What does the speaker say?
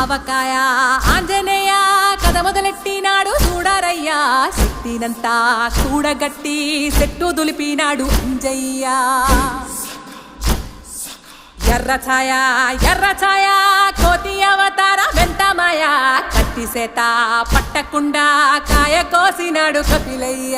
ఆవకాయ ఆంజనేయ కథ మొదలెట్టినాడు చూడరయ్యా శక్తినంతా కూడగట్టి చెట్టు దులిపినాడు అంజయ్య ఎర్ర ఛాయ కోతి అవతార వెంటమాయ కత్తి సేత పట్టకుండా కాయ కోసినాడు కపిలయ్య